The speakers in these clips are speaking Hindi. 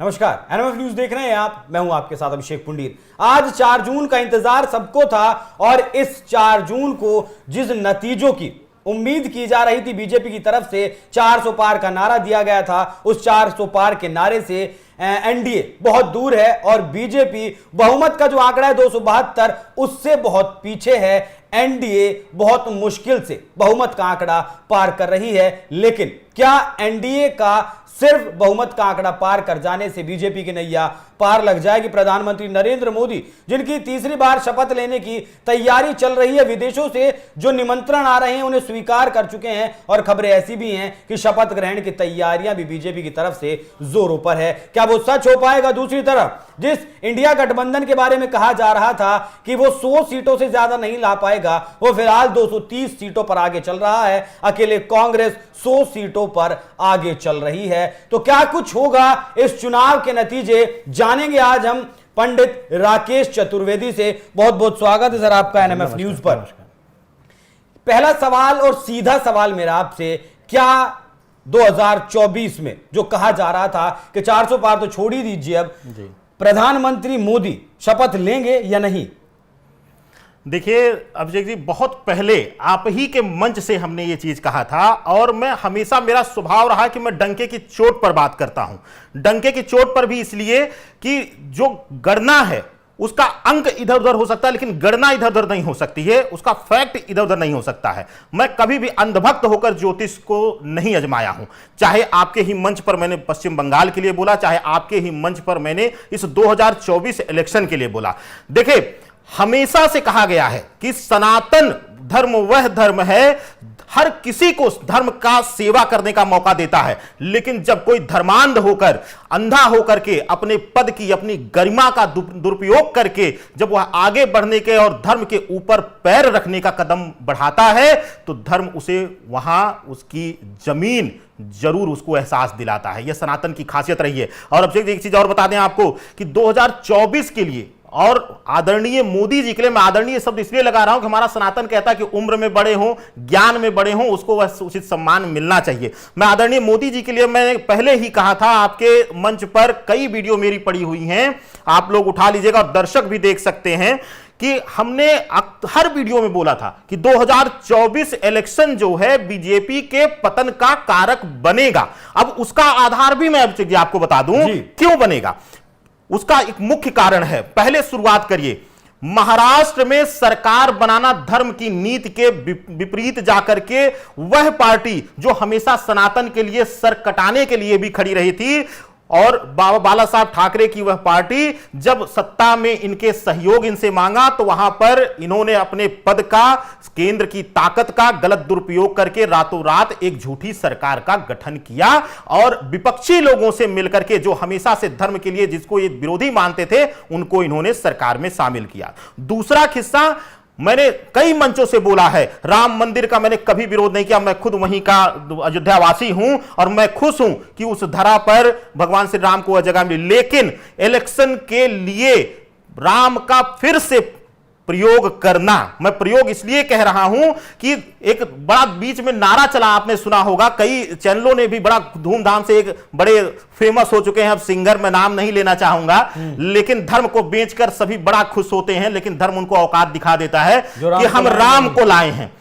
नमस्कार, एनएमएफ न्यूज देख रहे हैं आप। मैं हूं आपके साथ अभिषेक पुंडीर। आज 4 जून का इंतजार सबको था और इस 4 जून को जिस नतीजों की उम्मीद की जा रही थी बीजेपी की तरफ से, 400 पार का नारा दिया गया था, उस 400 पार के नारे से एनडीए बहुत दूर है और बीजेपी बहुमत का जो आंकड़ा है 272 उससे बहुत पीछे है। एनडीए बहुत मुश्किल से बहुमत का आंकड़ा पार कर रही है, लेकिन क्या एनडीए का सिर्फ बहुमत का आंकड़ा पार कर जाने से बीजेपी की नैया पार लग जाएगी? प्रधानमंत्री नरेंद्र मोदी, जिनकी तीसरी बार शपथ लेने की तैयारी चल रही है, विदेशों से जो निमंत्रण आ रहे हैं उन्हें स्वीकार कर चुके हैं और खबरें ऐसी भी हैं कि शपथ ग्रहण की तैयारियां भी बीजेपी की तरफ से जोरों पर है। क्या वो सच हो पाएगा? दूसरी तरफ जिस इंडिया गठबंधन के बारे में कहा जा रहा था कि वो 100 सीटों से ज्यादा नहीं ला पाएगा, वो फिलहाल 230 सीटों पर आगे चल रहा है। अकेले कांग्रेस 100 सीटों पर आगे चल रही है। तो क्या कुछ होगा इस चुनाव के नतीजे जानेंगे आज हम पंडित राकेश चतुर्वेदी से। बहुत बहुत स्वागत है सर आपका एनएमएफ न्यूज पर। पहला सवाल और सीधा सवाल मेरा आपसे, क्या 2024 में जो कहा जा रहा था कि 400 पार तो छोड़ ही दीजिए, अब प्रधानमंत्री मोदी शपथ लेंगे या नहीं? देखिए अभिषेक जी, बहुत पहले आप ही के मंच से हमने ये चीज कहा था और मैं हमेशा, मेरा स्वभाव रहा कि मैं डंके की चोट पर बात करता हूं। डंके की चोट पर भी इसलिए कि जो गणना है उसका अंक इधर उधर हो सकता है, लेकिन गणना इधर उधर नहीं हो सकती है, उसका फैक्ट इधर उधर नहीं हो सकता है। मैं कभी भी अंधभक्त होकर ज्योतिष को नहीं आजमाया हूं। चाहे आपके ही मंच पर मैंने पश्चिम बंगाल के लिए बोला, चाहे आपके ही मंच पर मैंने इस 2024 इलेक्शन के लिए बोला। देखिए, हमेशा से कहा गया है कि सनातन धर्म वह धर्म है, हर किसी को धर्म का सेवा करने का मौका देता है, लेकिन जब कोई धर्मांध होकर, अंधा होकर के, अपने पद की, अपनी गरिमा का दुरुपयोग करके जब वह आगे बढ़ने के और धर्म के ऊपर पैर रखने का कदम बढ़ाता है, तो धर्म उसे वहां उसकी जमीन जरूर उसको एहसास दिलाता है। यह सनातन की खासियत रही है। और अब एक चीज और बता दें आपको कि 2024 के लिए और आदरणीय मोदी जी के लिए, मैं आदरणीय शब्द इसलिए लगा रहा हूं कि हमारा सनातन कहता है कि उम्र में बड़े हों, ज्ञान में बड़े हों, उसको वह उचित सम्मान मिलना चाहिए। मैं आदरणीय मोदी जी के लिए मैंने पहले ही कहा था, आपके मंच पर कई वीडियो मेरी पड़ी हुई हैं, आप लोग उठा लीजिएगा और दर्शक भी देख सकते हैं कि हमने हर वीडियो में बोला था कि 2024 इलेक्शन जो है बीजेपी के पतन का कारक बनेगा। अब उसका आधार भी मैं आपको बता दूं क्यों बनेगा। उसका एक मुख्य कारण है, पहले शुरुआत करिए, महाराष्ट्र में सरकार बनाना धर्म की नीति के विपरीत जाकर के वह पार्टी जो हमेशा सनातन के लिए सर कटाने के लिए भी खड़ी रही थी, और बाबा बाला साहब ठाकरे की वह पार्टी जब सत्ता में इनके सहयोग इनसे मांगा, तो वहां पर इन्होंने अपने पद का, केंद्र की ताकत का गलत दुरुपयोग करके रातों रात एक झूठी सरकार का गठन किया और विपक्षी लोगों से मिलकर के, जो हमेशा से धर्म के लिए जिसको ये विरोधी मानते थे, उनको इन्होंने सरकार में शामिल किया। दूसरा किस्सा, मैंने कई मंचों से बोला है, राम मंदिर का मैंने कभी विरोध नहीं किया। मैं खुद वहीं का अयोध्यावासी हूं और मैं खुश हूं कि उस धरा पर भगवान श्री राम को वह जगह मिली, लेकिन इलेक्शन के लिए राम का फिर से प्रयोग करना, मैं प्रयोग इसलिए कह रहा हूं कि एक बड़ा बीच में नारा चला, आपने सुना होगा, कई चैनलों ने भी बड़ा धूमधाम से, एक बड़े फेमस हो चुके हैं अब सिंगर, मैं नाम नहीं लेना चाहूंगा, लेकिन धर्म को बेचकर सभी बड़ा खुश होते हैं, लेकिन धर्म उनको औकात दिखा देता है कि हम राम को लाए हैं।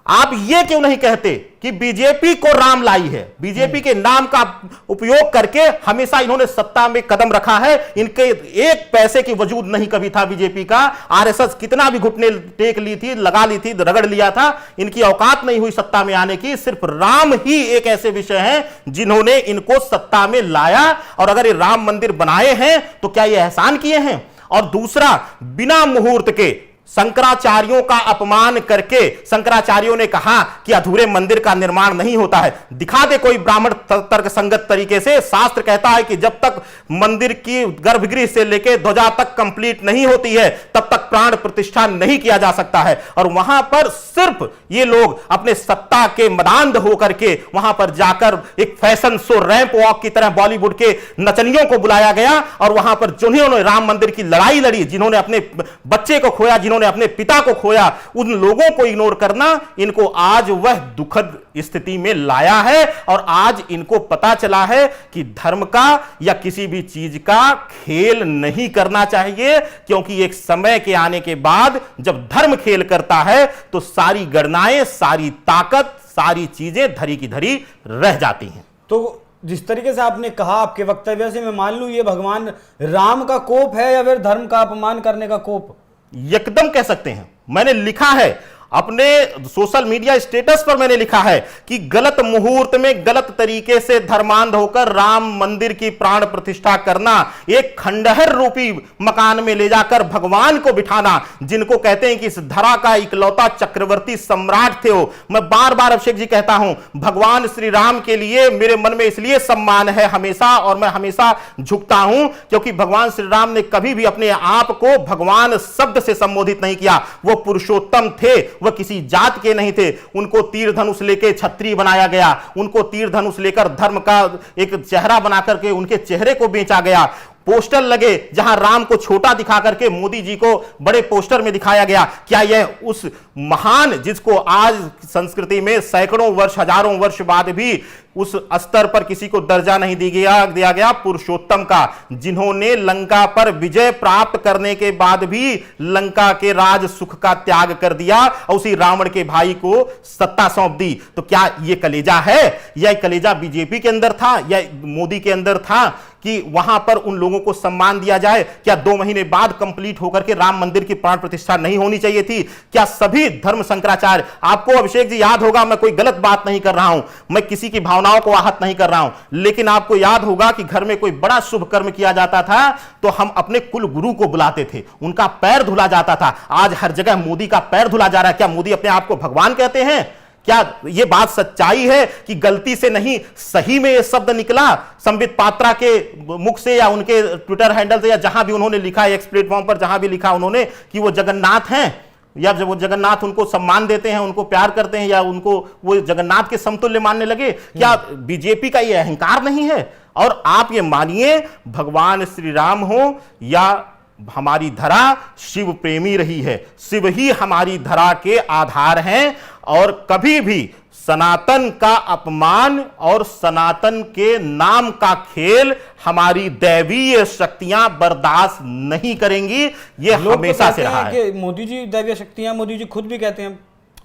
आप ये क्यों नहीं कहते कि बीजेपी को राम लाई है? बीजेपी के नाम का उपयोग करके हमेशा इन्होंने सत्ता में कदम रखा है, इनके एक पैसे की वजूद नहीं कभी था बीजेपी का। आरएसएस कितना भी घुटने टेक ली थी, लगा ली थी, रगड़ लिया था, इनकी औकात नहीं हुई सत्ता में आने की। सिर्फ राम ही एक ऐसे विषय हैं जिन्होंने इनको सत्ता में लाया, और अगर ये राम मंदिर बनाए हैं तो क्या ये एहसान किए हैं? और दूसरा, बिना मुहूर्त के शंकराचार्यों का अपमान करके शंकराचार्यों ने कहा कि अधूरे मंदिर का निर्माण नहीं होता है। दिखा दे कोई ब्राह्मण तर्क संगत तरीके से। शास्त्र कहता है कि जब तक मंदिर की गर्भगृह से लेकर ध्वजा तक कंप्लीट नहीं होती है, तब तक प्राण प्रतिष्ठा नहीं किया जा सकता है। और वहां पर सिर्फ ये लोग अपने सत्ता के मदांध होकर के वहां पर जाकर एक फैशन शो, रैंप वॉक की तरह बॉलीवुड के नचनियों को बुलाया गया, और वहां पर जिन्होंने राम मंदिर की लड़ाई लड़ी, जिन्होंने अपने बच्चे को खोया, जिन्होंने अपने पिता को खोया, उन लोगों को इग्नोर करना इनको आज वह दुखद स्थिति में लाया है। और आज इनको पता चला है कि धर्म का या किसी भी चीज का खेल नहीं करना चाहिए, क्योंकि एक समय के आने के बाद जब धर्म खेल करता है तो सारी गणनाएं, सारी ताकत, सारी चीजें धरी की धरी रह जाती हैं। तो जिस तरीके से आपने कहा, आपके वक्तव्य से मैं मान लूं ये भगवान राम का कोप है या फिर धर्म का अपमान करने का कोप? एकदम कह सकते हैं। मैंने लिखा है अपने सोशल मीडिया स्टेटस पर, मैंने लिखा है कि गलत मुहूर्त में गलत तरीके से धर्मांध होकर राम मंदिर की प्राण प्रतिष्ठा करना, एक खंडहर रूपी मकान में ले जाकर भगवान को बिठाना, जिनको कहते हैं कि इस धरा का इकलौता चक्रवर्ती सम्राट थे वो। मैं बार बार अभिषेक जी कहता हूं, भगवान श्री राम के लिए मेरे मन में इसलिए सम्मान है हमेशा, और मैं हमेशा झुकता हूं क्योंकि भगवान श्री राम ने कभी भी अपने आप को भगवान शब्द से संबोधित नहीं किया। वो पुरुषोत्तम थे, वह किसी जात के नहीं थे। उनको तीर धनुष लेके छत्री बनाया गया, उनको तीर धनुष लेकर धर्म का एक चेहरा बना करके उनके चेहरे को बेचा गया। पोस्टर लगे जहां राम को छोटा दिखा करके मोदी जी को बड़े पोस्टर में दिखाया गया। क्या यह उस महान, जिसको आज संस्कृति में सैकड़ों वर्ष, हजारों वर्ष बाद भी उस स्तर पर किसी को दर्जा नहीं दिया गया, पुरुषोत्तम का, जिन्होंने लंका पर विजय प्राप्त करने के बाद भी लंका के राज सुख का त्याग कर दिया और उसी रावण के भाई को सत्ता सौंप दी। तो क्या यह कलेजा है? यह कलेजा बीजेपी के अंदर था या मोदी के अंदर था कि वहां पर उन लोगों को सम्मान दिया जाए? क्या 2 महीने बाद कंप्लीट होकर के राम मंदिर की प्राण प्रतिष्ठा नहीं होनी चाहिए थी? क्या सभी धर्म शंकराचार्य, आपको अभिषेक जी याद होगा, मैं कोई गलत बात नहीं कर रहा हूं, मैं किसी की भावनाओं को आहत नहीं कर रहा हूं, लेकिन आपको याद होगा कि घर में कोई बड़ा शुभ कर्म किया जाता था तो हम अपने कुल गुरु को बुलाते थे, उनका पैर धुला जाता था। आज हर जगह मोदी का पैर धुला जा रहा है। क्या मोदी अपने आप को भगवान कहते हैं? क्या यह बात सच्चाई है कि गलती से नहीं, सही में यह शब्द निकला संबित पात्रा के मुख से या उनके ट्विटर हैंडल से या जहां भी उन्होंने लिखा, एक्स प्लेटफॉर्म पर जहां भी लिखा उन्होंने कि वो जगन्नाथ हैं, या जब वो जगन्नाथ उनको सम्मान देते हैं, उनको प्यार करते हैं, या उनको वो जगन्नाथ के समतुल्य मानने लगे? क्या बीजेपी का ये अहंकार नहीं है? और आप ये मानिए, भगवान श्री राम हो या हमारी धरा शिव प्रेमी रही है, शिव ही हमारी धरा के आधार हैं, और कभी भी सनातन का अपमान और सनातन के नाम का खेल हमारी दैवीय शक्तियां बर्दाश्त नहीं करेंगी। ये हमेशा से रहा है। मोदी जी दैवीय शक्तियां, मोदी जी खुद भी कहते हैं।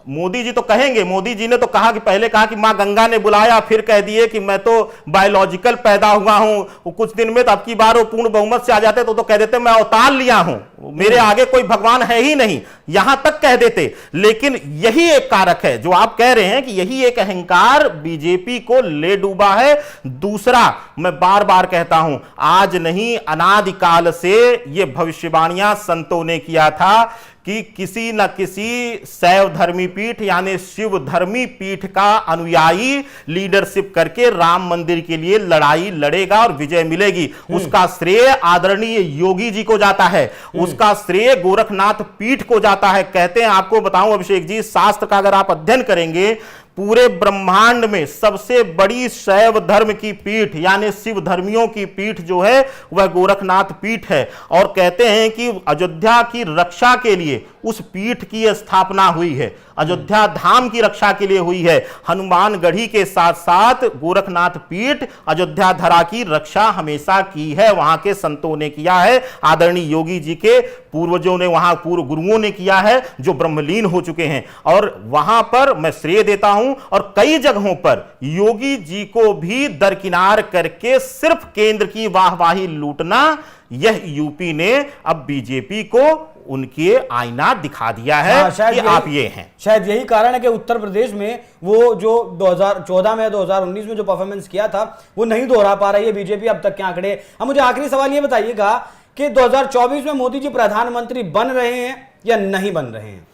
मोदी जी तो कहेंगे, मोदी जी ने तो कहा कि पहले कहा कि मां गंगा ने बुलाया, फिर कह दिए कि मैं तो बायोलॉजिकल पैदा हुआ हूं। कुछ दिन में तो अब की बार वो पूर्ण बहुमत से आ जाते तो कह देते मैं अवतार लिया हूं, मेरे आगे कोई भगवान है ही नहीं, यहां तक कह देते। लेकिन यही एक कारक है जो आप कह रहे हैं कि यही एक अहंकार बीजेपी को ले डूबा है। दूसरा, मैं बार बार कहता हूं, आज नहीं अनादिकाल से ये भविष्यवाणियां संतों ने किया था कि किसी न किसी शैव धर्मी पीठ यानी शिव धर्मी पीठ का अनुयायी लीडरशिप करके राम मंदिर के लिए लड़ाई लड़ेगा और विजय मिलेगी। उसका श्रेय आदरणीय योगी जी को जाता है, उसका श्रेय गोरखनाथ पीठ को जाता है। कहते हैं, आपको बताऊं अभिषेक जी, शास्त्र का अगर आप अध्ययन करेंगे, पूरे ब्रह्मांड में सबसे बड़ी शैव धर्म की पीठ यानी शिव धर्मियों की पीठ जो है वह गोरखनाथ पीठ है। और कहते हैं कि अयोध्या की रक्षा के लिए उस पीठ की स्थापना हुई है, अयोध्या धाम की रक्षा के लिए हुई है। हनुमानगढ़ी के साथ साथ गोरखनाथ पीठ अयोध्या धरा की रक्षा हमेशा की है, वहां के संतों ने किया है, आदरणीय योगी जी के पूर्वजों ने, वहां पूर्व गुरुओं ने किया है जो ब्रह्मलीन हो चुके हैं। और वहां पर मैं श्रेय देता हूं, और कई जगहों पर योगी जी को भी दरकिनार करके सिर्फ केंद्र की वाहवाही लूटना, यह यूपी ने अब बीजेपी को उनके आईना दिखा दिया है कि आप ये हैं। शायद यही कारण है कि उत्तर प्रदेश में वो जो 2014 में 2019 में जो परफॉर्मेंस किया था वो नहीं दोहरा पा रही है बीजेपी अब तक के आंकड़े। अब मुझे आखिरी सवाल ये बताइएगा कि 2024 में मोदी जी प्रधानमंत्री बन रहे हैं या नहीं बन रहे हैं?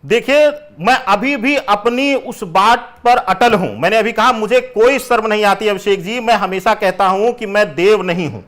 देखिए, मैं अभी भी अपनी उस बात पर अटल हूं। मैंने अभी कहा मुझे कोई शर्म नहीं आती अभिषेक जी, मैं हमेशा कहता हूं कि मैं देव नहीं हूं,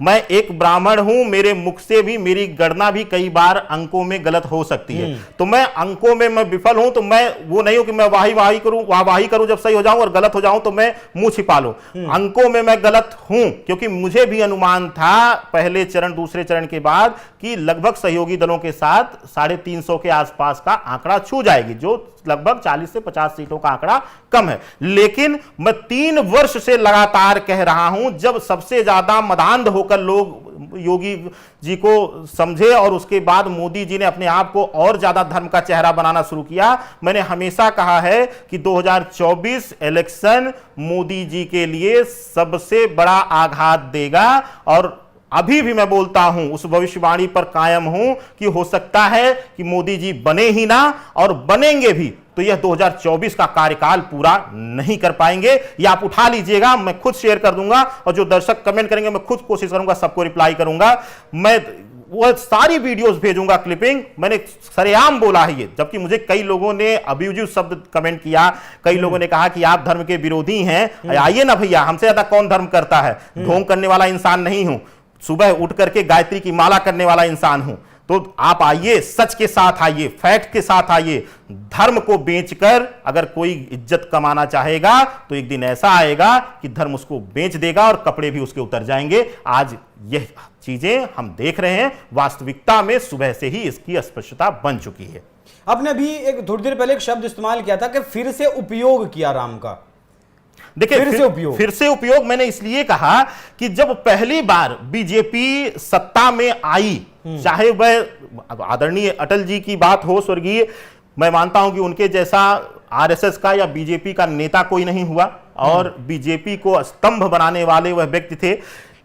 मैं एक ब्राह्मण हूं। मेरे मुख से भी मेरी गणना भी कई बार अंकों में गलत हो सकती है, तो मैं अंकों में मैं विफल हूं, तो मैं वो नहीं हूं कि मैं वाही करूं जब सही हो जाऊं और गलत हो जाऊं तो मैं मुंह छिपा लूं। अंकों में मैं गलत हूं, क्योंकि मुझे भी अनुमान था पहले चरण दूसरे चरण के बाद कि लगभग सहयोगी दलों के साथ 350 के आसपास का आंकड़ा छू जाएगी, जो लगभग 40 से 50 सीटों का आंकड़ा कम है। लेकिन मैं 3 वर्ष से लगातार कह रहा हूं, जब सबसे ज्यादा मदांध होकर लोग योगी जी को समझे और उसके बाद मोदी जी ने अपने आप को और ज्यादा धर्म का चेहरा बनाना शुरू किया, मैंने हमेशा कहा है कि 2024 इलेक्शन मोदी जी के लिए सबसे बड़ा आघात देगा। और अभी भी मैं बोलता हूं, उस भविष्यवाणी पर कायम हूं कि हो सकता है कि मोदी जी बने ही ना, और बनेंगे भी तो यह 2024 का कार्यकाल पूरा नहीं कर पाएंगे। ये आप उठा लीजिएगा, मैं खुद शेयर कर दूंगा, और जो दर्शक कमेंट करेंगे मैं खुद कोशिश करूंगा सबको रिप्लाई करूंगा। मैं वो सारी वीडियोस भेजूंगा, क्लिपिंग। मैंने सरेआम बोला है ये, जबकि मुझे कई लोगों ने अब्यूजिव शब्द कमेंट किया, कई लोगों ने कहा कि आप धर्म के विरोधी हैं। आइए ना भैया, हमसे ज्यादा कौन धर्म करता है? ढोंग करने वाला इंसान नहीं हूं, सुबह उठ करके गायत्री की माला करने वाला इंसान हूं। तो आप आइए, सच के साथ आइए, फैक्ट के साथ आइए। धर्म को बेचकर अगर कोई इज्जत कमाना चाहेगा तो एक दिन ऐसा आएगा कि धर्म उसको बेच देगा और कपड़े भी उसके उतर जाएंगे। आज यह चीजें हम देख रहे हैं, वास्तविकता में सुबह से ही इसकी स्पष्टता बन चुकी है। आपने अभी एक थोड़ी देर पहले एक शब्द इस्तेमाल किया था कि फिर से उपयोग किया राम का। देखिए, फिर से उपयोग मैंने इसलिए कहा कि जब पहली बार बीजेपी सत्ता में आई, चाहे वह आदरणीय अटल जी की बात हो, स्वर्गीय, मैं मानता हूं कि उनके जैसा आरएसएस का या बीजेपी का नेता कोई नहीं हुआ, और बीजेपी को स्तंभ बनाने वाले वह व्यक्ति थे।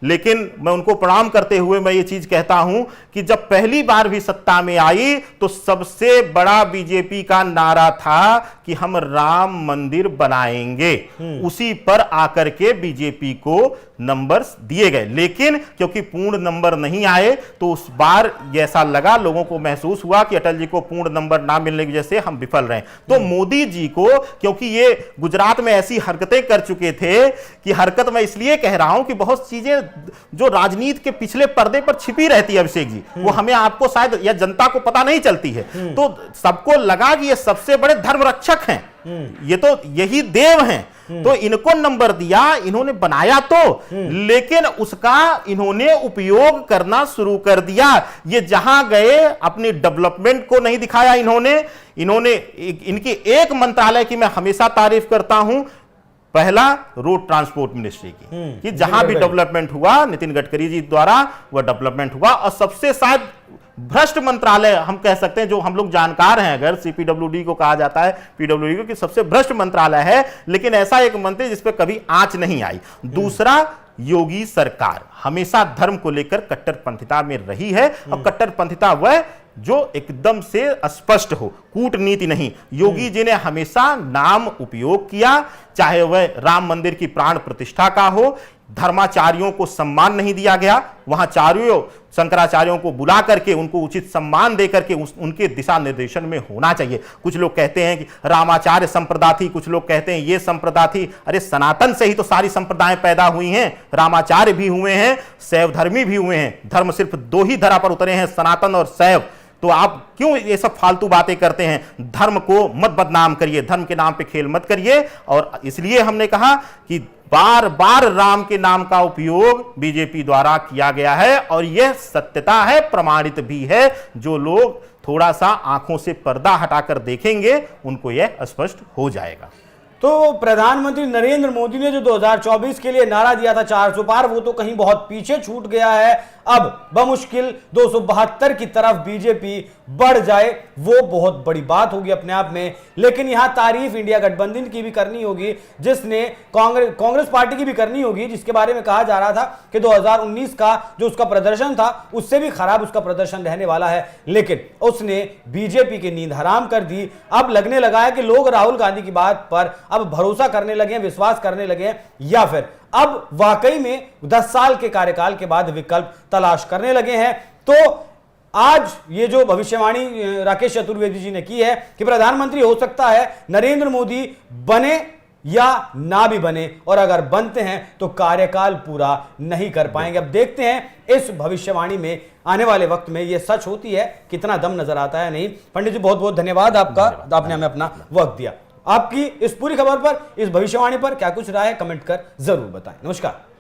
लेकिन मैं उनको प्रणाम करते हुए मैं ये चीज कहता हूं कि जब पहली बार भी सत्ता में आई तो सबसे बड़ा बीजेपी का नारा था कि हम राम मंदिर बनाएंगे। उसी पर आकर के बीजेपी को नंबर्स दिए गए, लेकिन क्योंकि पूर्ण नंबर नहीं आए तो उस बार ऐसा लगा, लोगों को महसूस हुआ कि अटल जी को पूर्ण नंबर ना मिलने की वजह से हम विफल रहे। तो मोदी जी को, क्योंकि ये गुजरात में ऐसी हरकतें कर चुके थे, कि हरकत मैं इसलिए कह रहा हूं कि बहुत चीजें जो राजनीति के पिछले पर्दे पर छिपी रहती है अभिषेक जी, वो हमें आपको शायद या जनता को पता नहीं चलती है। तो सबको लगा कि ये सबसे बड़े धर्म रक्षक हैं, ये तो यही देव हैं, तो इनको नंबर दिया, इन्होंने बनाया तो, लेकिन उसका इन्होंने उपयोग करना शुरू कर दिया। ये जहां गए अपनी डेवलपमेंट को नहीं दिखाया इन्होंने इनकी एक मंत्रालय की मैं हमेशा तारीफ करता हूं, पहला रोड ट्रांसपोर्ट मिनिस्ट्री की, कि जहां भी डेवलपमेंट हुआ नितिन गडकरी जी द्वारा वह डेवलपमेंट हुआ। और सबसे शायद भ्रष्ट मंत्रालय हम कह सकते हैं, जो हम लोग जानकार हैं, अगर सीपीडब्ल्यूडी को कहा जाता है, पीडब्ल्यूडी को, कि सबसे भ्रष्ट मंत्रालय है, लेकिन ऐसा एक मंत्री जिस पे कभी आंच नहीं आई। दूसरा, योगी सरकार हमेशा धर्म को लेकर कट्टरपंथिता में रही है, और कट्टरपंथिता वह जो एकदम से स्पष्ट हो, कूटनीति नहीं। योगी जी ने हमेशा नाम उपयोग किया, चाहे वह राम मंदिर की प्राण प्रतिष्ठा का हो, धर्माचार्यों को सम्मान नहीं दिया गया, वहां चार्यों शंकराचार्यों को बुला करके उनको उचित सम्मान देकर के उनके दिशा निर्देशन में होना चाहिए। कुछ लोग कहते हैं कि रामाचार्य संप्रदा थी, कुछ लोग कहते हैं ये संप्रदा थी। अरे सनातन से ही तो सारी संप्रदाएं पैदा हुई हैं, रामाचार्य भी हुए हैं, शैव धर्मी भी हुए हैं। धर्म सिर्फ 2 ही धरा पर उतरे हैं, सनातन और शैव। तो आप क्यों ये सब फालतू बातें करते हैं? धर्म को मत बदनाम करिए, धर्म के नाम पे खेल मत करिए। और इसलिए हमने कहा कि बार बार राम के नाम का उपयोग बीजेपी द्वारा किया गया है, और यह सत्यता है, प्रमाणित भी है। जो लोग थोड़ा सा आंखों से पर्दा हटाकर देखेंगे उनको यह स्पष्ट हो जाएगा। तो प्रधानमंत्री नरेंद्र मोदी ने जो 2024 के लिए नारा दिया था 400 पार, वो तो कहीं बहुत पीछे छूट गया है। अब बमुश्किल 272 की तरफ बीजेपी बढ़ जाए, वो बहुत बड़ी बात होगी अपने आप में। लेकिन यहां तारीफ इंडिया गठबंधन की भी करनी होगी, जिसने कांग्रेस पार्टी की भी करनी होगी, जिसके बारे में कहा जा रहा था कि 2019 का जो उसका प्रदर्शन था उससे भी खराब उसका प्रदर्शन रहने वाला है, लेकिन उसने बीजेपी की नींद हराम कर दी। अब लगने लगा है कि लोग राहुल गांधी की बात पर अब भरोसा करने लगे हैं, विश्वास करने लगे हैं, या फिर अब वाकई में 10 साल के कार्यकाल के बाद विकल्प तलाश करने लगे हैं। तो आज ये जो भविष्यवाणी राकेश चतुर्वेदी जी ने की है कि प्रधानमंत्री हो सकता है नरेंद्र मोदी बने या ना भी बने, और अगर बनते हैं तो कार्यकाल पूरा नहीं कर पाएंगे। अब देखते हैं इस भविष्यवाणी में आने वाले वक्त में यह सच होती है, कितना दम नजर आता है नहीं। पंडित जी बहुत बहुत धन्यवाद आपका, आपने हमें अपना वक्त दिया। आपकी इस पूरी खबर पर, इस भविष्यवाणी पर क्या कुछ राय है कमेंट कर जरूर बताएं। नमस्कार।